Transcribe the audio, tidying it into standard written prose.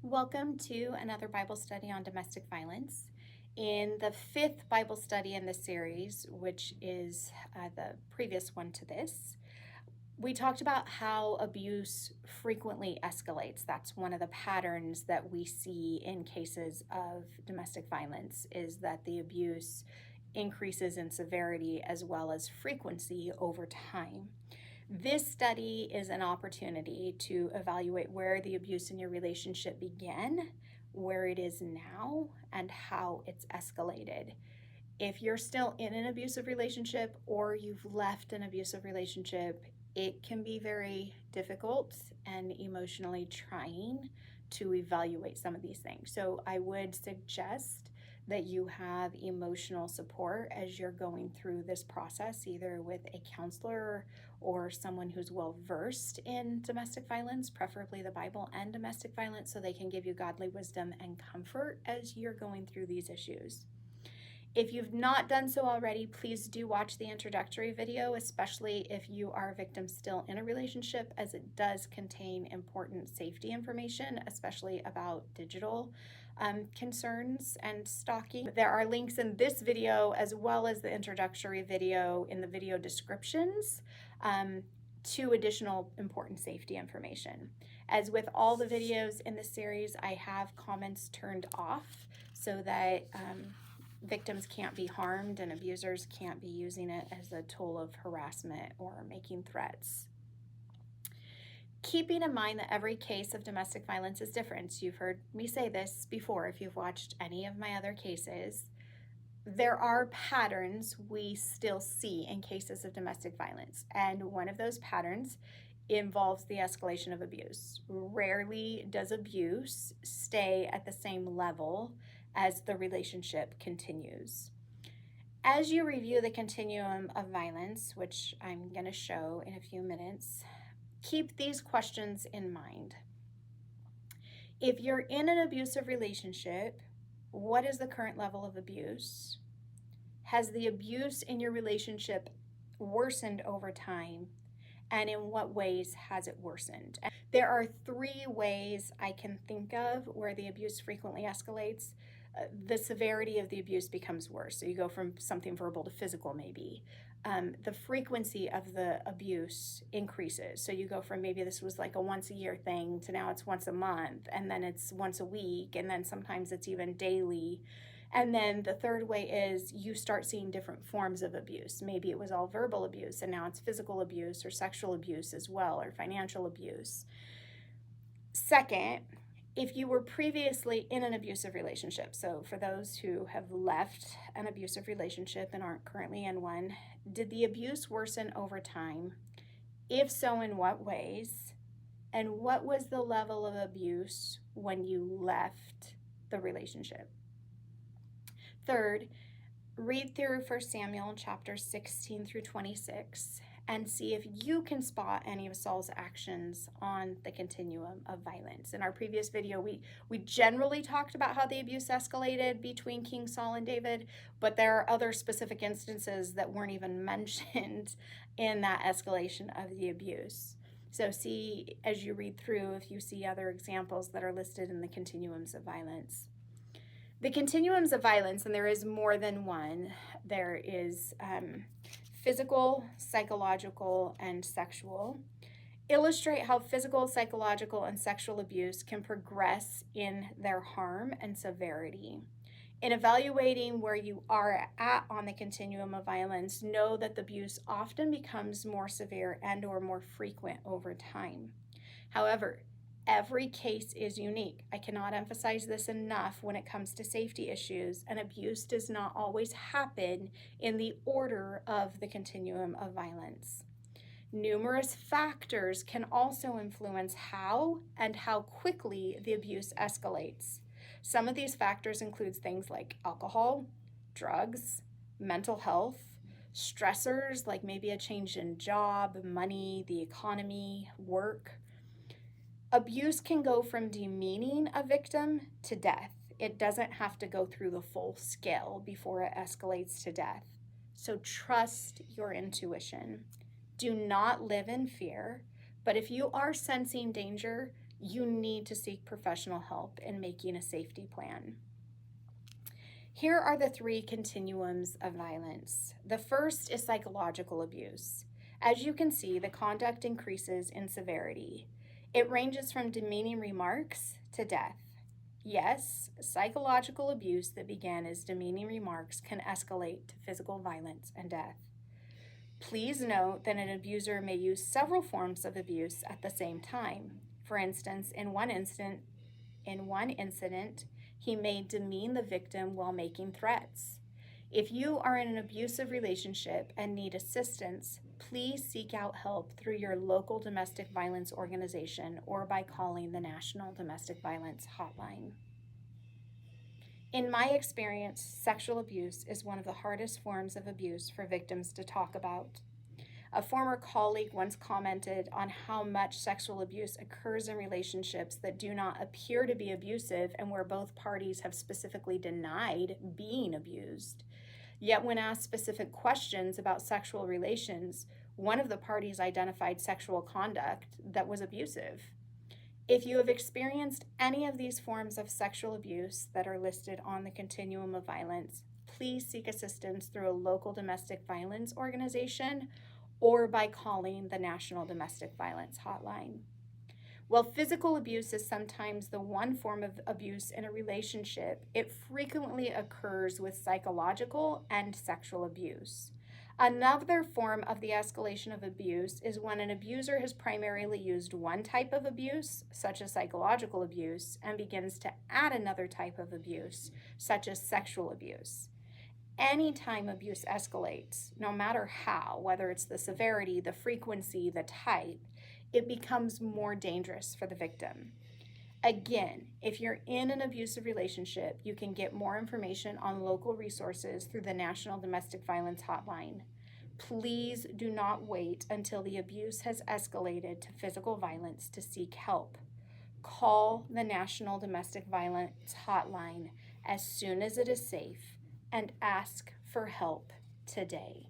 Welcome to another Bible study on domestic violence. In the fifth Bible study in this series, which is the previous one to this, we talked about how abuse frequently escalates. That's one of the patterns that we see in cases of domestic violence, is that the abuse increases in severity as well as frequency over time. This study is an opportunity to evaluate where the abuse in your relationship began, where it is now, and how it's escalated. If you're still in an abusive relationship or you've left an abusive relationship, it can be very difficult and emotionally trying to evaluate some of these things. So I would suggest that you have emotional support as you're going through this process, either with a counselor or someone who's well versed in domestic violence, preferably the Bible and domestic violence, so they can give you godly wisdom and comfort as you're going through these issues. If you've not done so already, please do watch the introductory video, especially if you are a victim still in a relationship, as it does contain important safety information, especially about digital concerns and stalking. There are links in this video as well as the introductory video in the video descriptions to additional important safety information. As with all the videos in this series, I have comments turned off so that victims can't be harmed and abusers can't be using it as a tool of harassment or making threats. Keeping in mind that every case of domestic violence is different. You've heard me say this before if you've watched any of my other cases. There are patterns we still see in cases of domestic violence, and one of those patterns involves the escalation of abuse. Rarely does abuse stay at the same level as the relationship continues. As you review the continuum of violence, which I'm going to show in a few minutes, keep these questions in mind. If you're in an abusive relationship, what is the current level of abuse? Has the abuse in your relationship worsened over time? And in what ways has it worsened? There are three ways I can think of where the abuse frequently escalates. The severity of the abuse becomes worse. So you go from something verbal to physical, maybe. The frequency of the abuse increases. So you go from maybe this was like a once a year thing to now it's once a month, and then it's once a week, and then sometimes it's even daily. And then the third way is you start seeing different forms of abuse. Maybe it was all verbal abuse, and now it's physical abuse or sexual abuse as well, or financial abuse. Second, if you were previously in an abusive relationship, so for those who have left an abusive relationship and aren't currently in one, did the abuse worsen over time? If so, in what ways? And what was the level of abuse when you left the relationship? Third, read through 1 Samuel chapters 16 through 26 and see if you can spot any of Saul's actions on the continuum of violence. In our previous video, we generally talked about how the abuse escalated between King Saul and David, but there are other specific instances that weren't even mentioned in that escalation of the abuse. So see, as you read through, if you see other examples that are listed in the continuums of violence. The continuums of violence, and there is more than one, there is physical, psychological, and sexual, illustrate how physical, psychological, and sexual abuse can progress in their harm and severity. In evaluating where you are at on the continuum of violence, know that the abuse often becomes more severe and or more frequent over time. However, every case is unique. I cannot emphasize this enough when it comes to safety issues, and abuse does not always happen in the order of the continuum of violence. Numerous factors can also influence how and how quickly the abuse escalates. Some of these factors include things like alcohol, drugs, mental health, stressors like maybe a change in job, money, the economy, work. Abuse can go from demeaning a victim to death. It doesn't have to go through the full scale before it escalates to death. So trust your intuition. Do not live in fear, but if you are sensing danger, you need to seek professional help in making a safety plan. Here are the 3 continuums of violence. The first is psychological abuse. As you can see, the conduct increases in severity. It ranges from demeaning remarks to death. Yes, psychological abuse that began as demeaning remarks can escalate to physical violence and death. Please note that an abuser may use several forms of abuse at the same time. For instance, in one incident, he may demean the victim while making threats. If you are in an abusive relationship and need assistance, please seek out help through your local domestic violence organization or by calling the National Domestic Violence Hotline. In my experience, sexual abuse is one of the hardest forms of abuse for victims to talk about. A former colleague once commented on how much sexual abuse occurs in relationships that do not appear to be abusive and where both parties have specifically denied being abused. Yet when asked specific questions about sexual relations, one of the parties identified sexual conduct that was abusive. If you have experienced any of these forms of sexual abuse that are listed on the Continuum of Violence, please seek assistance through a local domestic violence organization or by calling the National Domestic Violence Hotline. While physical abuse is sometimes the one form of abuse in a relationship, it frequently occurs with psychological and sexual abuse. Another form of the escalation of abuse is when an abuser has primarily used one type of abuse, such as psychological abuse, and begins to add another type of abuse, such as sexual abuse. Anytime abuse escalates, no matter how, whether it's the severity, the frequency, the type, it becomes more dangerous for the victim. Again, if you're in an abusive relationship, you can get more information on local resources through the National Domestic Violence Hotline. Please do not wait until the abuse has escalated to physical violence to seek help. Call the National Domestic Violence Hotline as soon as it is safe and ask for help today.